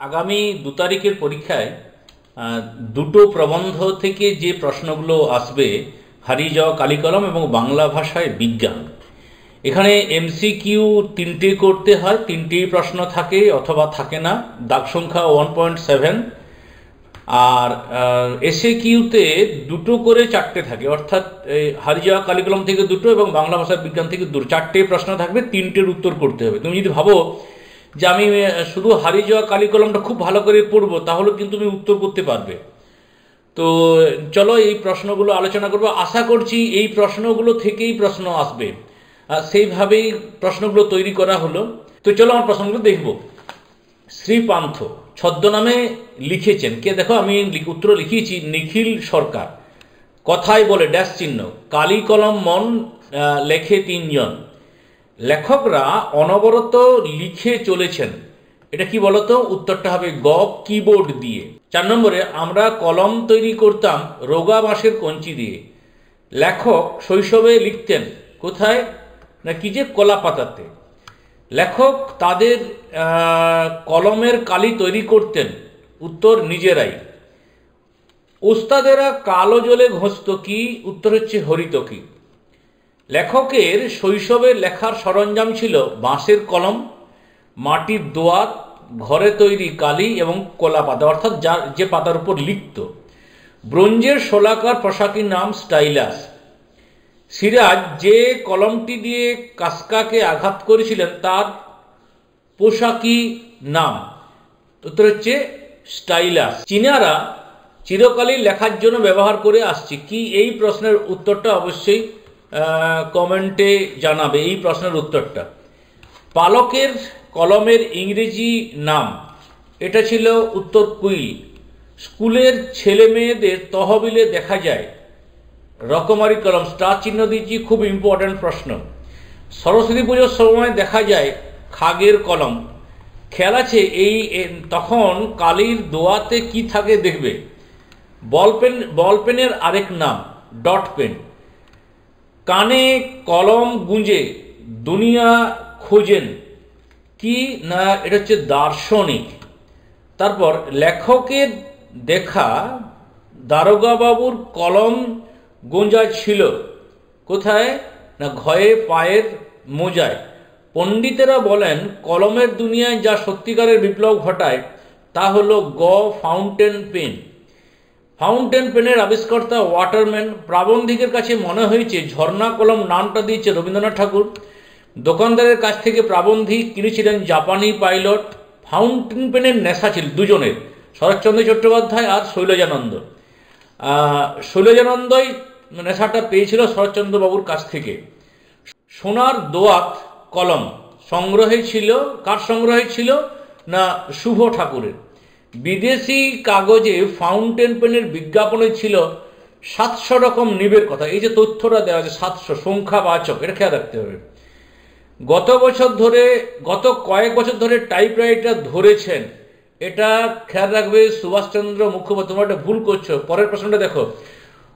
আগামী 2 তারিখের পরীক্ষায় দুটো প্রবন্ধ থেকে যে প্রশ্নগুলো আসবে, হারিয়ে যাওয়া কালিকলম এবং বাংলা ভাষায় বিজ্ঞান। এখানে এমসিকিউ 3টে করতে হয়, 3টেই প্রশ্ন থাকে অথবা থাকে না, দাগ সংখ্যা 1.7। আর এসএ কিউতে দুটো করে 4টে থাকে, অর্থাৎ হারিয়ে যাওয়া কালিকলম থেকে দুটো এবং বাংলা ভাষার বিজ্ঞান থেকে দুটো, 4টে প্রশ্ন থাকবে, 3টের উত্তর করতে হবে। তুমি যদি ভাবো যে আমি শুধু হারিয়ে যাওয়া কালিকলমটা খুব ভালো করে পড়বো, তাহলে কিন্তু তুমি উত্তর করতে পারবে। তো চলো এই প্রশ্নগুলো আলোচনা করবো। আশা করছি এই প্রশ্নগুলো থেকেই প্রশ্ন আসবে, সেইভাবেই প্রশ্নগুলো তৈরি করা হলো। তো চলো আমার প্রশ্নগুলো দেখব। শ্রীপান্থ ছদ্মনামে লিখেছেন কে? দেখো আমি উত্তর লিখিয়েছি নিখিল সরকার। কথায় বলে ড্যাশ চিহ্ন, কালিকলম মন লেখে 3 জন। লেখকরা অনবরত লিখে চলেছেন, এটা কি বলতো? উত্তরটা হবে গ, কিবোর্ড দিয়ে। 4 নম্বরে, আমরা কলম তৈরি করতাম রোগা বাঁশের কঞ্চি দিয়ে। লেখক শৈশবে লিখতেন কোথায়? না কি যে কলা পাতাতে। লেখক তাদের কলমের কালি তৈরি করতেন, উত্তর নিজেরাই। ওস্তাদেরা কালো জলে ঘষত কি? উত্তর হচ্ছে হরিতকি। লেখকের শৈশবে লেখার সরঞ্জাম ছিল বাঁশের কলম, মাটির দোয়াত, ঘরে তৈরি কালি এবং কলা পাতা, অর্থাৎ যে পাতার উপর লিখত। ব্রোঞ্জের শোলাকার পোশাকের নাম স্টাইলাস। সিরাজ যে কলমটি দিয়ে কাসকাকে আঘাত করেছিলেন তার পোশাকি নাম, উত্তর হচ্ছে স্টাইলাস। চীনারা চিরকালই লেখার জন্য ব্যবহার করে আসছে কি? এই প্রশ্নের উত্তরটা অবশ্যই কমেন্টে জানাবে এই প্রশ্নের উত্তরটা। পালকের কলমের ইংরেজি নাম, এটা ছিল উত্তর কুইল। স্কুলের ছেলে মেয়েদের তহবিলে দেখা যায় রকমারি কলম, স্টার চিহ্ন দিয়েছি, খুব ইম্পর্টেন্ট প্রশ্ন। সরস্বতী পুজোর সময় দেখা যায় খাগের কলম। খেয়াল আছে তখন কালির দোয়াতে কি থাকে দেখবে? বলপেনের আরেক নাম ডট পেন। কানে কলম গুঁজে দুনিয়া খোঁজেন কি? না এটা হচ্ছে দার্শনিক। তারপর লেখকের দেখা দারোগা বাবুর কলম গোঁজা ছিল কোথায়? না ঘয়ে পায়ের মোজায়। পণ্ডিতেরা বলেন কলমের দুনিয়ায় যা সত্যিকারের বিপ্লব ঘটায় তা হলো গ, ফাউন্টেন পেন। ফাউন্টেন পেনের আবিষ্কর্তা ওয়াটারম্যান। প্রাবন্ধিকের কাছে মনে হয়েছে ঝর্ণা কলম নামটা দিয়েছে রবীন্দ্রনাথ ঠাকুর। দোকানদারের কাছ থেকে প্রাবন্ধিক কিনেছিলেন জাপানি পাইলট। ফাউন্টেন পেনের নেশা ছিল দুজনের, শরৎচন্দ্র চট্টোপাধ্যায় আর শৈলজানন্দ। শৈলজানন্দই নেশাটা পেয়েছিল শরৎচন্দ্র বাবুর কাছ থেকে। সোনার দোয়াত কলম সংগ্রহে ছিল, কার সংগ্রহে ছিল? না শুভ ঠাকুরের। বিদেশি কাগজে ফাউন্টেন পেনের বিজ্ঞাপনে ছিল 700 রকম নিবের কথা। এই যে তথ্যটা দেওয়া আছে 700 সংখ্যাবাচক, এটা খেয়াল রাখতে হবে। গত কয়েক বছর ধরে টাইপরাইটার ধরেছেন, এটা খেয়াল রাখবে সুভাষচন্দ্র মুখোপাধ্যায়। তোমরা এটা ভুল করছো। পরের প্রশ্নটা দেখো,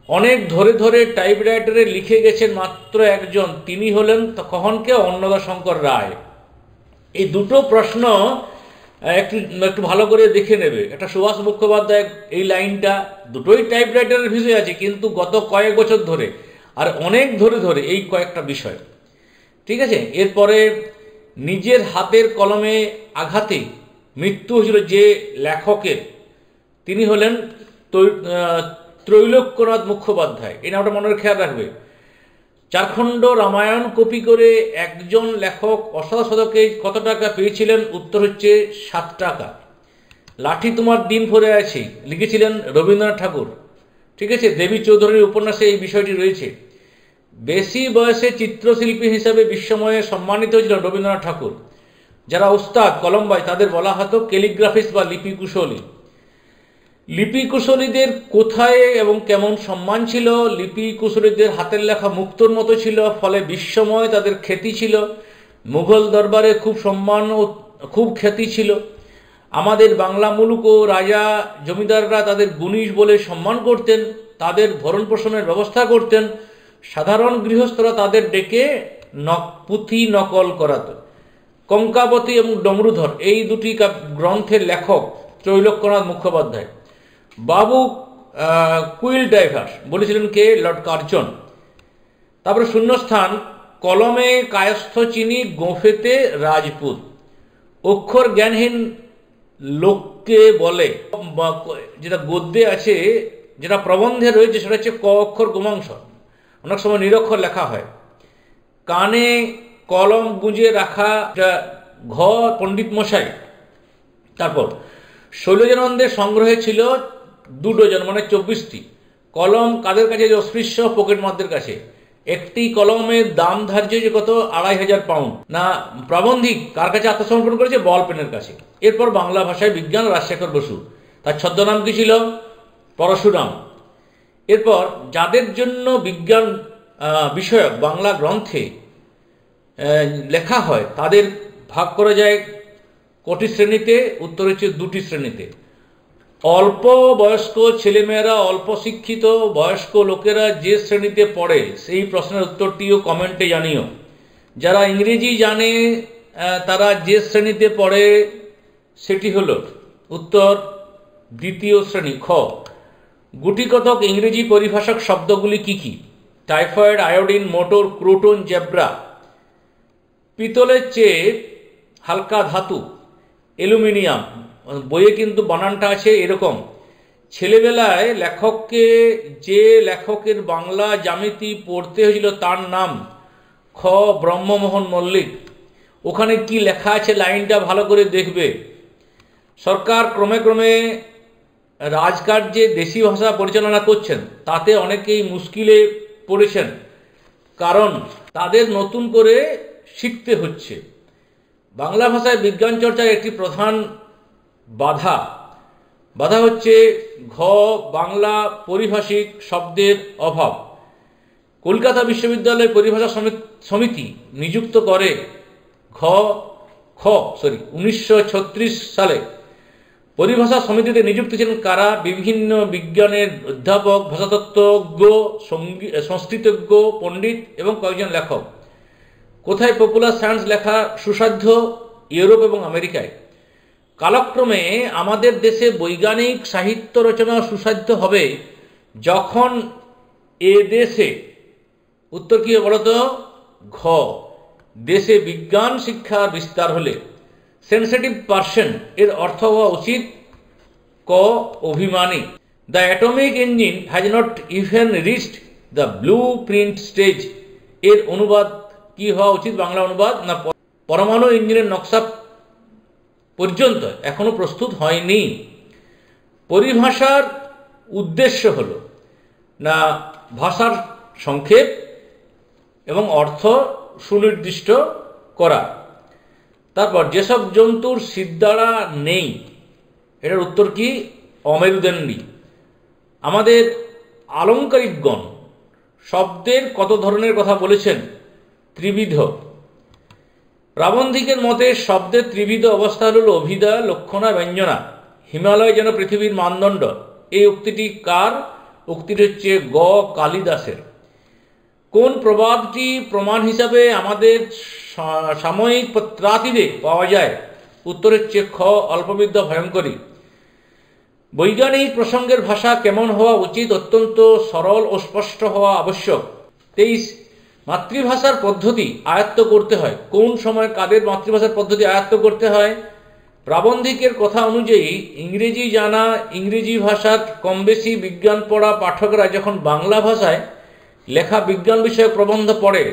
অনেক ধরে টাইপরাইটারে লিখে গেছেন মাত্র একজন, তিনি হলেন কখনকে? অন্নদাশঙ্কর রায়। এই দুটো প্রশ্ন একটু ভালো করে দেখে নেবে। একটা সুভাষ মুখোপাধ্যায়, এই লাইনটা দুটোই টাইপরাইটারের বিষয় আছে, কিন্তু গত কয়েক বছর ধরে, আর অনেক ধরে এই কয়েকটা বিষয়, ঠিক আছে। এরপরে নিজের হাতের কলমে আঘাতে মৃত্যু হয়েছিল যে লেখকের, তিনি হলেন ত্রৈলোক্যনাথ মুখোপাধ্যায়। এই নামটা মনে খেয়াল রাখবে। 4 খণ্ড রামায়ণ কপি করে একজন লেখক অষ্টাদশ শতকে কত টাকা পেয়েছিলেন? উত্তর হচ্ছে 7 টাকা। লাঠি তোমার দিন ভরে আছে লিখেছিলেন রবীন্দ্রনাথ ঠাকুর, ঠিক আছে। দেবী চৌধুরীর উপন্যাসে এই বিষয়টি রয়েছে। বেশি বয়সে চিত্রশিল্পী হিসাবে বিশ্বময়ে সম্মানিত হয়েছিলেন রবীন্দ্রনাথ ঠাকুর। যারা উস্তাদ কলমবাজ তাদের বলা হতো ক্যালিগ্রাফিস্ট বা লিপি কুশলী। লিপি কুশলীদের কোথায় এবং কেমন সম্মান ছিল? লিপি কুশলীদের হাতের লেখা মুক্তোর মতো ছিল, ফলে বিশ্বময় তাদের খ্যাতি ছিল। মুঘল দরবারে খুব সম্মান ও খুব খ্যাতি ছিল। আমাদের বাংলা মুলুক ও রাজা জমিদাররা তাদের গুণী বলে সম্মান করতেন, তাদের ভরণ পোষণের ব্যবস্থা করতেন। সাধারণ গৃহস্থরা তাদের ডেকে পুঁথি নকল করাত। কঙ্কাবতী এবং ডমরুধর এই দুটি গ্রন্থের লেখক ত্রৈলোক্যনাথ মুখোপাধ্যায়। বাবু কুইল ডাইভার্স বলেছিলেন কে? Lord Curzon. তারপরে শূন্যস্থান, কলমে কায়স্থ চিনি, গোঁফেতে রাজপুত। অক্ষর জ্ঞানহীন লোককে বলে, যেটা গদ্যে আছে, যেটা প্রবন্ধে রয়েছে সেটা হচ্ছে ক অক্ষর গোমাংস, অনেক সময় নিরক্ষর লেখা হয়। কানে কলম গুঁজে রাখা ঘ পণ্ডিত মশাই। তারপর শৈলজানন্দের সংগ্রহে ছিল 2 ডজন মানে 24টি কলম। কাদের কাছে? অস্পৃশ্য পকেটমারদের কাছে। একটি কলমের দাম ধার্য যে কত? 2500 পাউন্ড। না, প্রাবন্ধিক কার কাছে আত্মসমর্পণ করেছে? বল পেনের কাছে। এরপর বাংলা ভাষায় বিজ্ঞান, রাজশেখর বসু। তার ছদ্মনাম কি ছিল? পরশুরাম। এরপর যাদের জন্য বিজ্ঞান বিষয়ক বাংলা গ্রন্থে লেখা হয় তাদের ভাগ করা যায় কটি শ্রেণীতে? উত্তর হচ্ছে 2টি শ্রেণীতে। অল্প বয়স্ক ছেলেমেয়েরা, অল্প শিক্ষিত বয়স্ক লোকেরা যে শ্রেণীতে পড়ে সেই প্রশ্নের উত্তরটিও কমেন্টে জানিও। যারা ইংরেজি জানে তারা যে শ্রেণীতে পড়ে সেটি হলো উত্তর 2য় শ্রেণী খ। গুটিকতক ইংরেজি পরিভাষক শব্দগুলি কি কি? Typhoid, iodine, motor, croton, zebra. পিতলের চেয়ে হালকা ধাতু অ্যালুমিনিয়াম। বইয়ে কিন্তু বানানটা আছে এরকম। ছেলেবেলায় লেখককে, যে লেখকের বাংলা জ্যামিতি পড়তে হয়েছিল তার নাম খ ব্রহ্মমোহন মল্লিক। ওখানে কি লেখা আছে লাইনটা ভালো করে দেখবে। সরকার ক্রমে ক্রমে রাজকার্যে দেশি ভাষা পরিচালনা করছেন, তাতে অনেকেই মুশকিলে পড়েছেন, কারণ তাদের নতুন করে শিখতে হচ্ছে। বাংলা ভাষায় বিজ্ঞান চর্চার একটি প্রধান বাধা হচ্ছে ঘ বাংলা পরিভাষিক শব্দের অভাব। কলকাতা বিশ্ববিদ্যালয় পরিভাষা সমিতি নিযুক্ত করে 1936 সালে পরিভাষা সমিতিতে নিযুক্ত ছিলেন কারা? বিভিন্ন বিজ্ঞানের অধ্যাপক, ভাষাতত্ত্বজ্ঞ, সংস্কৃতজ্ঞ, পণ্ডিত এবং কয়েকজন লেখক। কোথায় পপুলার সায়েন্স লেখা সুসাধ্য? ইউরোপ এবং আমেরিকায়। কালক্রমে আমাদের দেশে বৈজ্ঞানিক সাহিত্য রচনা সুসাধ্য হবে যখন এ দেশে, উত্তর কি বলতো? ঘ দেশে বিজ্ঞান শিক্ষার বিস্তার হলে। সেন্সিটিভ পার্সন এর অর্থ হওয়া উচিত ক অভিমানী। The atomic engine has not even reached the blue print stage এর অনুবাদ কি হওয়া উচিত? বাংলা অনুবাদ। না, পরমাণু ইঞ্জিনের নকশা পর্যন্ত এখনো প্রস্তুত হয়নি। পরিভাষার উদ্দেশ্য হলো না ভাষার সংক্ষেপ এবং অর্থ সুনির্দিষ্ট করা। তারপর যেসব জন্তুর সিদ্ধারা নেই, এটার উত্তর কি? অমেরুদণ্ডী। আমাদের আলংকারিকগণ শব্দের কত ধরনের কথা বলেছেন? ত্রিবিধ। প্রাবন্ধিকের মতে শব্দের ত্রিবিধ অবস্থা হল অভিধা, লক্ষণা, ব্যঞ্জনা। হিমালয় যেন পৃথিবীর মানদণ্ড, এই উক্তিটি কার? উক্তিটি হচ্ছে গ কালিদাসের। কোন প্রবাদটি প্রমাণ হিসাবে আমাদের সাময়িক পত্রাতিদে পাওয়া যায়? উত্তর হচ্ছে খ অল্পবিদ্যা ভয়ঙ্করী। বৈজ্ঞানিক প্রসঙ্গের ভাষা কেমন হওয়া উচিত? অত্যন্ত সরল ও স্পষ্ট হওয়া আবশ্যক। 23 মাতৃভাষার পদ্ধতি আয়ত্ত করতে হয়। কোন সময় কাদের মাতৃভাষার পদ্ধতি আয়ত্ত করতে হয়? প্রাবন্ধিকের কথা অনুযায়ী ইংরেজি জানা, ইংরেজি ভাষার কম বেশি বিজ্ঞান পড়া পাঠকরা যখন বাংলা ভাষায় লেখা বিজ্ঞান বিষয়ক প্রবন্ধ পড়ে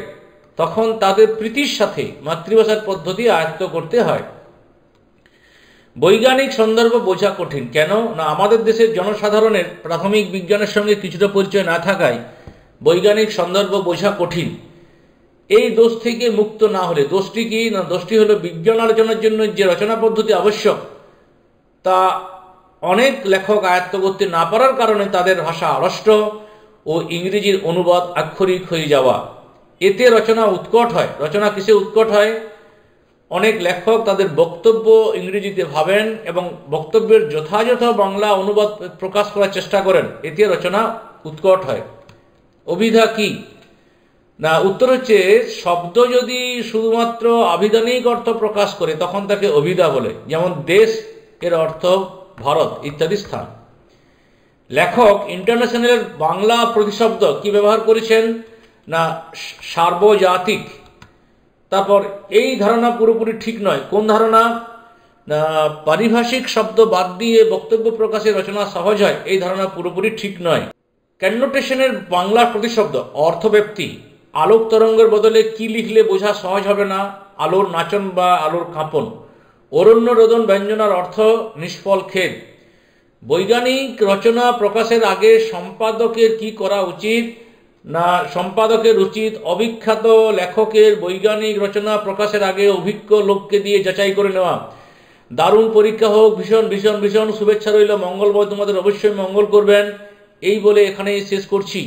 তখন তাদের প্রীতির সাথে মাতৃভাষার পদ্ধতি আয়ত্ত করতে হয়। বৈজ্ঞানিক সন্দর্ভ বোঝা কঠিন কেন? না, আমাদের দেশের জনসাধারণের প্রাথমিক বিজ্ঞানের সঙ্গে কিছুটা পরিচয় না থাকায় বৈজ্ঞানিক সন্দর্ভ বোঝা কঠিন। এই দোষ থেকে মুক্ত না হলে, দোষটি কি? না, দোষটি হলো বিজ্ঞান আলোচনার জন্য যে রচনা পদ্ধতি আবশ্যক তা অনেক লেখক আয়ত্ত করতে না পারার কারণে তাদের ভাষা আড়ষ্ট ও ইংরেজির অনুবাদ আক্ষরিক হয়ে যাওয়া। এতে রচনা উৎকট হয়। রচনা কিসে উৎকট হয়? অনেক লেখক তাদের বক্তব্য ইংরেজিতে ভাবেন এবং বক্তব্যের যথাযথ বাংলা অনুবাদ প্রকাশ করার চেষ্টা করেন, এতে রচনা উৎকট হয়। অভিধা কি? না, উত্তর হচ্ছে শব্দ যদি শুধুমাত্র আভিধানিক অর্থ প্রকাশ করে তখন তাকে অভিধা বলে। যেমন দেশ এর অর্থ ভারত ইত্যাদি স্থান। লেখক ইন্টারন্যাশনালের বাংলা প্রতিশব্দ কি ব্যবহার করেছেন? না, সার্বজাতিক। তারপর এই ধারণা পুরোপুরি ঠিক নয়। কোন ধারণা? না, পারিভাষিক শব্দ বাদ দিয়ে বক্তব্য প্রকাশে রচনা সহজ হয়, এই ধারণা পুরোপুরি ঠিক নয়। ক্যান্নোটেশনের বাংলা প্রতিশব্দ অর্থব্যাপ্তি। আলোক তরঙ্গের বদলে কি লিখলে বোঝা সহজ হবে না? আলোর নাচন বা আলোর কাঁপন। অরণ্য রোদন ব্যঞ্জনার অর্থ নিষ্ফল খেদ। বৈজ্ঞানিক রচনা প্রকাশের আগে সম্পাদকের কি করা উচিত? না, সম্পাদকের উচিত অবিখ্যাত লেখকের বৈজ্ঞানিক রচনা প্রকাশের আগে অভিজ্ঞ লোককে দিয়ে যাচাই করে নেওয়া। দারুণ পরীক্ষা হোক, ভীষণ ভীষণ ভীষণ শুভেচ্ছা রইল, মঙ্গলময় তোমাদের, অবশ্যই মঙ্গল করবেন। এই বলে এখানেই শেষ করছি।